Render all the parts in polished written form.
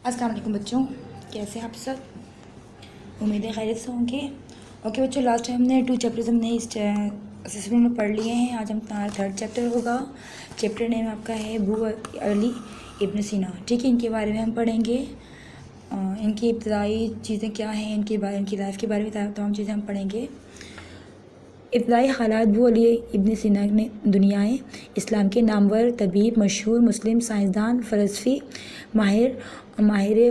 السلام علیکم بچوں، کیسے آپ سب؟ امید ہے خیریت سے ہوں گے۔ اوکے بچوں، لاسٹ ٹائم ہم نے 2 چیپٹرز ہم نے اس اسسمنٹ میں پڑھ لیے ہیں۔ آج ہم 3rd چیپٹر ہوگا۔ چیپٹر نیم آپ کا ہے ابو علی ابن سینا، ٹھیک ہے۔ ان کے بارے میں ہم پڑھیں گے، ان کی ابتدائی چیزیں کیا ہیں، ان کی لائف کے بارے میں تمام چیزیں ہم پڑھیں گے۔ ابتدائی حالات۔ ابو علی ابن سینا نے دنیائے اسلام کے نامور طبیب، مشہور مسلم سائنسدان، فلسفی، ماہر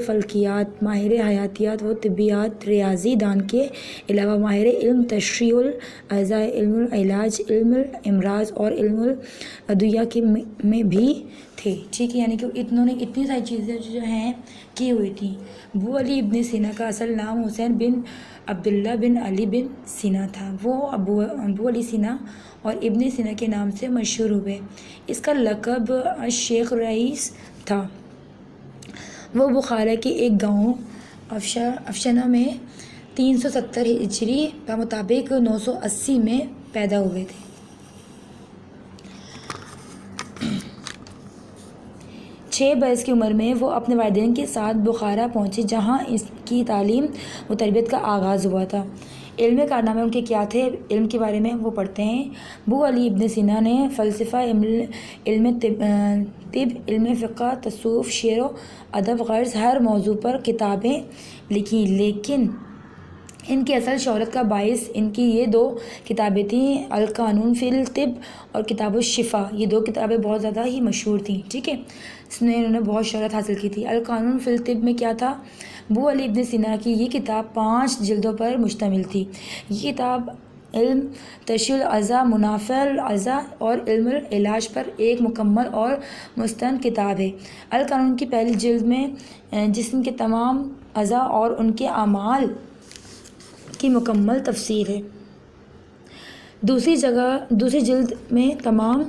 فلکیات، ماہر حیاتیات و طبیعیات، ریاضی دان کے علاوہ ماہر علم تشریح الاعضاء، علم العلاج، علم الامراض اور علم الادویہ میں بھی تھے، ٹھیک ہے۔ یعنی کہ انہوں نے اتنی ساری چیزیں جو ہیں کی ہوئی تھیں۔ ابو علی ابن سینا کا اصل نام حسین بن عبداللہ بن علی بن سینا تھا۔ وہ ابو علی سینا اور ابن سینا کے نام سے مشہور ہوئے۔ اس کا لقب شیخ رئیس تھا۔ وہ بخارا کے ایک گاؤں افشنہ میں 370 ہجری کے مطابق 980 میں پیدا ہوئے تھے۔ 6 برس کی عمر میں وہ اپنے والدین کے ساتھ بخارا پہنچے، جہاں اس کی تعلیم و تربیت کا آغاز ہوا تھا۔ علم کارنامے ان کے کیا تھے، علم کے بارے میں وہ پڑھتے ہیں۔ ابو علی ابن سینا نے فلسفہ، علم طب، علم فقہ، تصوف، شعر و ادب غرض ہر موضوع پر کتابیں لکھیں، لیکن ان کی اصل شہرت کا باعث ان کی یہ 2 کتابیں تھیں، القانون فی الطب اور کتاب الشفا۔ یہ 2 کتابیں بہت زیادہ ہی مشہور تھیں، ٹھیک ہے۔ اس میں انہوں نے بہت شہرت حاصل کی تھی۔ القانون فی الطب میں کیا تھا؟ ابو علی ابن سینا کی یہ کتاب 5 جلدوں پر مشتمل تھی۔ یہ کتاب علم تشریح الاعضاء، منافع الاعضاء اور علم العلاج پر ایک مکمل اور مستند کتاب ہے۔ القانون کی پہلی جلد میں جسم کے تمام اعضاء اور ان کے اعمال کی مکمل تفصیل ہے۔ دوسری جلد میں تمام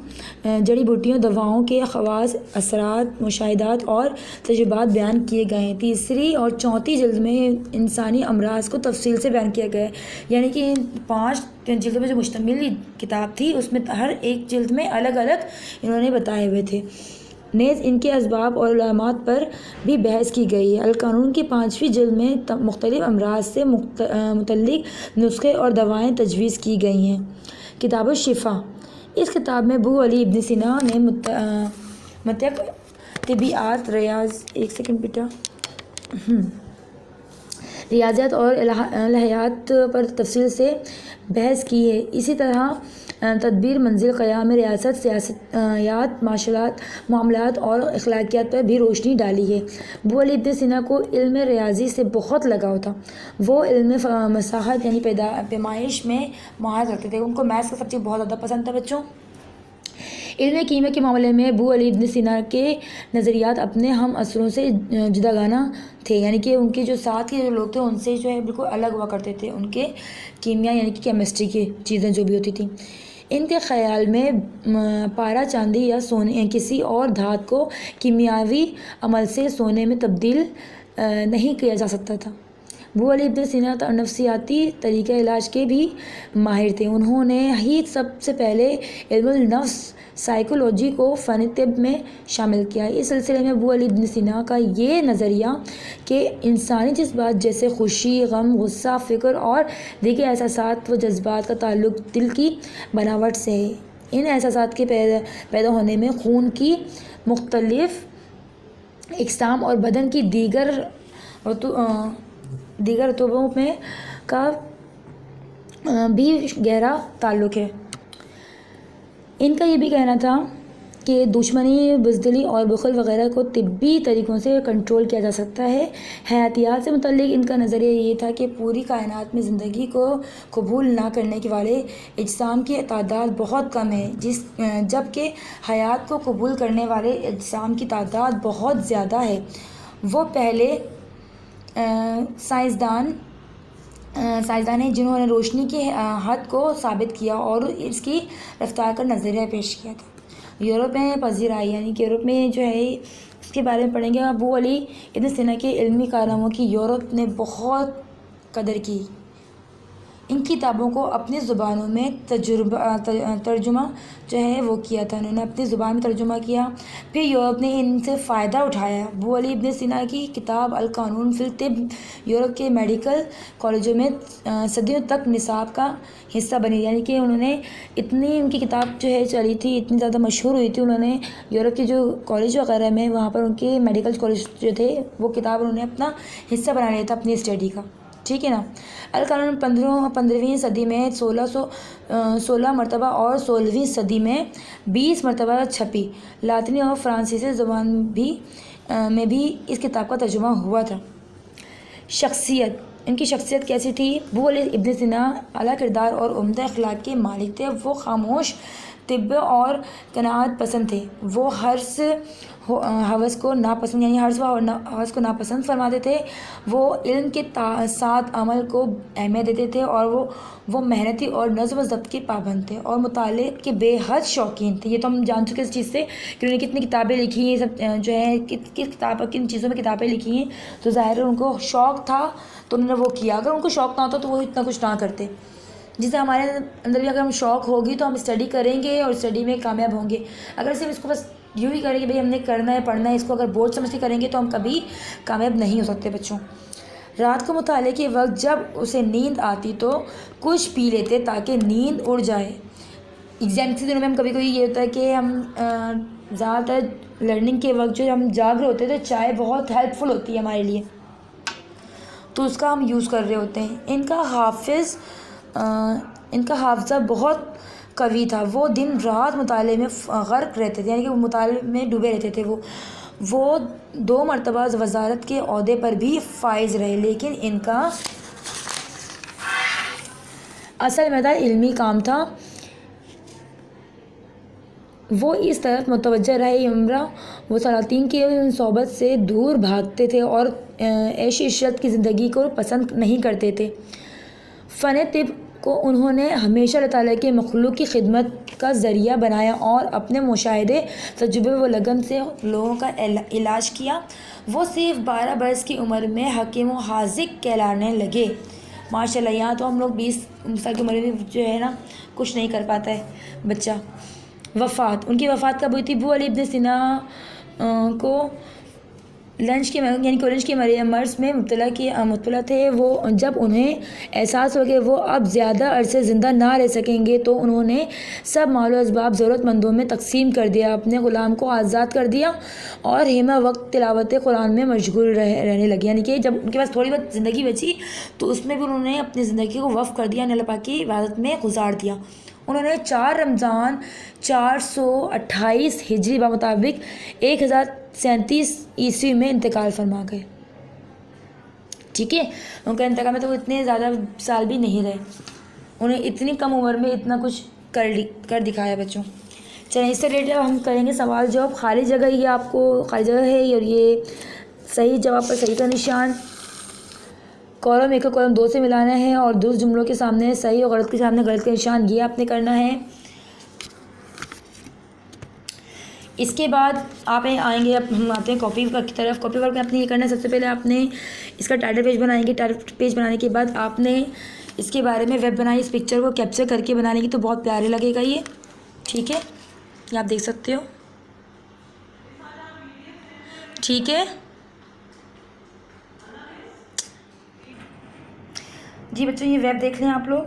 جڑی بوٹیوں، دواؤں کے خواص، اثرات، مشاہدات اور تجربات بیان کیے گئے ہیں۔ تیسری اور چوتھی جلد میں انسانی امراض کو تفصیل سے بیان کیا گیا ہے۔ یعنی کہ 5 جلدوں میں جو مشتمل کتاب تھی، اس میں ہر ایک جلد میں الگ الگ انہوں نے بتائے ہوئے تھے۔ نیز ان کے اسباب اور علامات پر بھی بحث کی گئی ہے۔ القانون کی 5ویں جلد میں مختلف امراض سے متعلق نسخے اور دوائیں تجویز کی گئی ہیں۔ کتاب الشفا۔ اس کتاب میں ابو علی ابن سینا نے متعلق طبیعیات، ریاضیات اور الہیات پر تفصیل سے بحث کی ہے۔ اسی طرح تدبیر منزل، قیام ریاست، سیاست، معاملات اور اخلاقیات پر بھی روشنی ڈالی ہے۔ ابو علی ابن سینا کو علم ریاضی سے بہت لگاؤ تھا۔ وہ علم مساحت یعنی پیمائش میں مہارت رکھتے تھے۔ ان کو میتھس کا سبجیکٹ بہت زیادہ پسند تھا بچوں۔ علم کیمیا کے معاملے میں ابو علی ابن سینا کے نظریات اپنے ہم عصروں سے جداگانہ تھے، یعنی کہ ان کے جو ساتھ کے جو لوگ تھے ان سے جو ہے بالکل الگ ہوا کرتے تھے۔ ان کے کیمیا یعنی کہ کیمسٹری کی چیزیں جو بھی ہوتی تھیں، ان کے خیال میں پارا، چاندی یا سونے کسی اور دھات کو کیمیاوی عمل سے سونے میں تبدیل نہیں کیا جا سکتا تھا۔ ابو علی ابن سینا نفسیاتی طریقہ علاج کے بھی ماہر تھے۔ انہوں نے ہی سب سے پہلے علم النفس، سائیکولوجی کو فن طب میں شامل کیا۔ اس سلسلے میں ابو علی ابن سینا کا یہ نظریہ کہ انسانی جذبات جیسے خوشی، غم، غصہ، فکر اور دیگر احساسات و جذبات کا تعلق دل کی بناوٹ سے ہے۔ ان احساسات کے پیدا ہونے میں خون کی مختلف اقسام اور بدن کی دیگر رتبوں میں کا بھی گہرا تعلق ہے۔ ان کا یہ بھی کہنا تھا کہ دشمنی، بزدلی اور بخل وغیرہ کو طبی طریقوں سے کنٹرول کیا جا سکتا ہے۔ حیاتیات سے متعلق ان کا نظریہ یہ تھا کہ پوری کائنات میں زندگی کو قبول نہ کرنے والے اجسام کی تعداد بہت کم ہے، جبکہ حیات کو قبول کرنے والے اجسام کی تعداد بہت زیادہ ہے۔ وہ پہلے سائنسدان ہیں جنہوں نے روشنی کی حد کو ثابت کیا اور اس کی رفتار کا نظریہ پیش کیا تھا۔ یورپ میں پذیرائی، یعنی کہ یورپ میں جو ہے اس کے بارے میں پڑھیں گے۔ ابو علی ابن سینا کے علمی کارناموں کی یورپ نے بہت قدر کی۔ ان کتابوں کو اپنی زبانوں میں ترجمہ جو ہے وہ کیا تھا، انہوں نے اپنی زبان میں ترجمہ کیا. پھر یورپ نے ان سے فائدہ اٹھایا. ابو علی ابن سینا کی کتاب القانون فی الطب یورپ کے میڈیکل کالجوں میں صدیوں تک نصاب کا حصہ بنی، یعنی کہ انہوں نے اتنی ان کی کتاب جو ہے چلی تھی، اتنی زیادہ مشہور ہوئی تھی، انہوں نے یورپ کے جو کالج وغیرہ میں وہاں پر ان کے میڈیکل کالج جو تھے وہ کتاب انہوں نے اپنا حصہ بنا لیا تھا اپنی اسٹڈی کا. ٹھیک ہے نا. القانون 15ویں صدی میں 16 مرتبہ اور 16ویں صدی میں 20 مرتبہ چھپی. لاطینی اور فرانسیسی زبان میں بھی اس کتاب کا ترجمہ ہوا تھا. شخصیت، ان کی شخصیت کیسی تھی؟ ابو علی ابن سینا اعلیٰ کردار اور عمدہ اخلاق کے مالک تھے. وہ خاموش، طب اور قناعت پسند تھے. وہ حرص حوث کو ناپسند فرماتے تھے. وہ علم کے ساتھ عمل کو اہمیت دیتے تھے اور وہ محنتی اور نظم و ضبط کے پابند تھے اور مطالعے کے بے حد شوقین تھے. یہ تو ہم جان چکے اس چیز سے کہ انہوں نے کتنی کتابیں لکھی ہیں، سب جو ہے کن چیزوں میں کتابیں لکھی ہیں، تو ظاہر ہے ان کو شوق تھا تو انہوں نے وہ کیا. اگر ان کو شوق نہ ہوتا تو وہ اتنا کچھ نہ کرتے. جسے ہمارے اندر بھی اگر ہم شوق ہوگی تو ہم اسٹڈی کریں گے اور اسٹڈی میں کامیاب ہوں گے. اگر صرف اس کو بس یوں ہی کریں گے بھئی ہم نے کرنا ہے پڑھنا ہے، اس کو اگر بوجھ سمجھ کے کریں گے تو ہم کبھی کامیاب نہیں ہو سکتے بچوں. رات کو مطالعے کے وقت جب اسے نیند آتی تو کچھ پی لیتے تاکہ نیند اڑ جائے. ایگزام کے دنوں میں ہم کبھی یہ ہوتا ہے کہ ہم زیادہ تر لرننگ کے وقت جو ہم جاگ رہے ہوتے ہیں تو چائے بہت ہیلپ فل ہوتی ہے ہمارے لیے، تو اس کا ہم یوز کر رہے ہوتے ہیں. ان کا حافظہ بہت قوی تھا. وہ دن رات مطالعے میں غرق رہتے تھے، یعنی کہ وہ مطالعے میں ڈوبے رہتے تھے. وہ 2 مرتبہ وزارت کے عہدے پر بھی فائز رہے، لیکن ان کا اصل میدان علمی کام تھا. وہ اس طرف متوجہ رہے عمرہ وہ سلاطین کی صحبت سے دور بھاگتے تھے اور عیش عشرت کی زندگی کو پسند نہیں کرتے تھے. فن طب کو انہوں نے ہمیشہ اللہ تعالیٰ کے مخلوق کی خدمت کا ذریعہ بنایا اور اپنے مشاہدے، تجربے و لگن سے لوگوں کا علاج کیا. وہ صرف 12 برس کی عمر میں حکیم و حاذق کہلانے لگے. ماشاء اللہ. یہاں تو ہم لوگ 20 سال کی عمر میں جو ہے نا کچھ نہیں کر پاتا ہے بچہ. وفات، ان کی وفات کب ہوئی تھی؟ ابو علی ابن سینا کو اورنج کے مرض میں مبتلا تھے. وہ جب انہیں احساس ہو کہ وہ اب زیادہ عرصے زندہ نہ رہ سکیں گے تو انہوں نے سب مال و اسباب ضرورت مندوں میں تقسیم کر دیا، اپنے غلام کو آزاد کر دیا اور ہیمہ وقت تلاوت قرآن میں مشغول رہنے لگے. یعنی کہ جب ان کے پاس تھوڑی بہت زندگی بچی تو اس میں بھی انہوں نے اپنی زندگی کو وقف کر دیا، اللہ پاک کی عبادت میں گزار دیا. انہوں نے 4 رمضان 428 ہجری بمطابق 1037 عیسوی میں انتقال فرما گئے. ٹھیک ہے. ان کا انتقال میں تو وہ اتنے زیادہ سال بھی نہیں رہے، انہیں اتنی کم عمر میں اتنا کچھ کر دکھایا بچوں. چلیں اس سے ریلیٹڈ ہم کریں گے سوال جواب. خالی جگہ یہ آپ کو خالی جگہ ہے اور یہ صحیح جواب پر صحیح کا نشان، کالم 1 کو کالم 2 سے ملانا ہے اور درست جملوں کے سامنے صحیح اور غلط کے سامنے غلط کا نشان یہ آپ نے کرنا ہے. اس کے بعد آپ آئیں گے، اب ہم آتے ہیں کاپی ورک کی طرف. کاپی ورک میں آپ نے یہ کرنا ہے، سب سے پہلے آپ نے اس کا ٹائٹل پیج بنائیں گے. ٹائٹل پیج بنانے کے بعد آپ نے اس کے بارے میں ویب بنائی، اس پکچر کو کیپچر کر کے بنانے کی تو بہت پیارے لگے گا یہ. ٹھیک ہے، یہ آپ دیکھ سکتے ہو. ٹھیک ہے جی بچوں، یہ ویب دیکھ لیں آپ لوگ.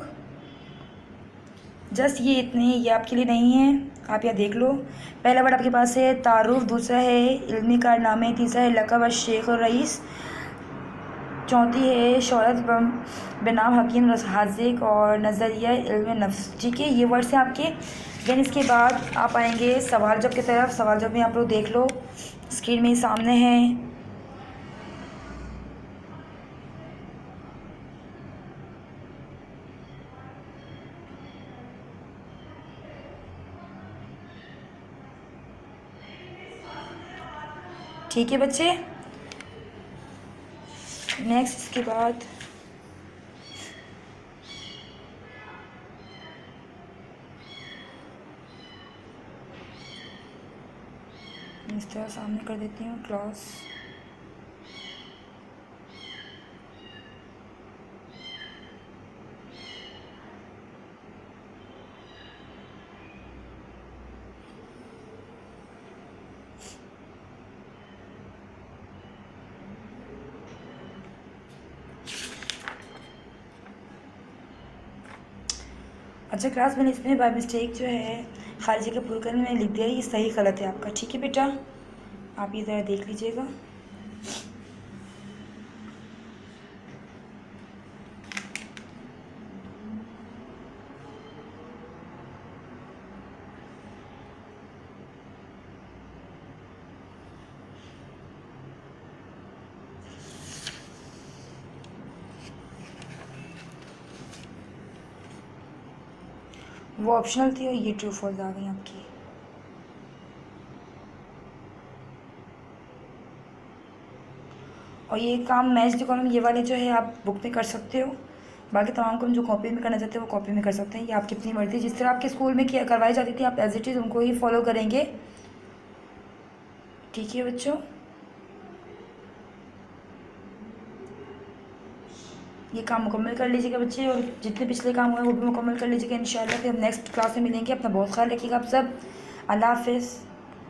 جسٹ یہ اتنے، یہ آپ کے لیے نہیں ہے، آپ یہ دیکھ لو. پہلا ورڈ آپ کے پاس ہے تعارف، دوسرا ہے علمی کارنامے، تیسرا ہے لقب الشیخ الرئیس، چوتھی ہے شہرت بنام حکیم حاذق اور نظریہ علم نفس. ٹھیک ہے، یہ ورڈس ہیں آپ کے. دین اس کے بعد آپ آئیں گے سوال جواب کی طرف. سوال جواب میں آپ لوگ دیکھ لو، اسکرین میں ہی سامنے ہیں. ٹھیک ہے بچے. نیکسٹ اس کے بعد اس طرح سامنے کر دیتی ہوں کلاس. اچھا کلاس میں نے اس میں بائی مسٹیک جو ہے خالی جگہ پور کرنے میں لکھ دیا ہے، یہ صحیح غلط ہے آپ کا، ٹھیک ہے بیٹا، آپ یہ ذرا دیکھ لیجیے گا۔ وہ آپشنل تھی اور یہ ٹرو فالس آ گئی آپ کی۔ اور یہ کام میچ دی کالم یہ والے جو ہے آپ بک میں کر سکتے ہو، باقی تمام کام جو کاپی میں کرنا چاہتے ہیں وہ کاپی میں کر سکتے ہیں، یہ آپ کی اپنی مرضی، جس طرح آپ کے اسکول میں کروائی جاتی تھی آپ ایز اٹ از ان کو ہی فالو کریں گے، ٹھیک ہے بچوں؟ یہ کام مکمل کر لیجیے گا بچے، اور جتنے پچھلے کام ہوئے وہ بھی مکمل کر لیجیے گا انشاءاللہ۔ پھر ہم نیکسٹ کلاس میں ملیں گے، اپنا بہت خیال رکھیے گا آپ سب، اللہ حافظ۔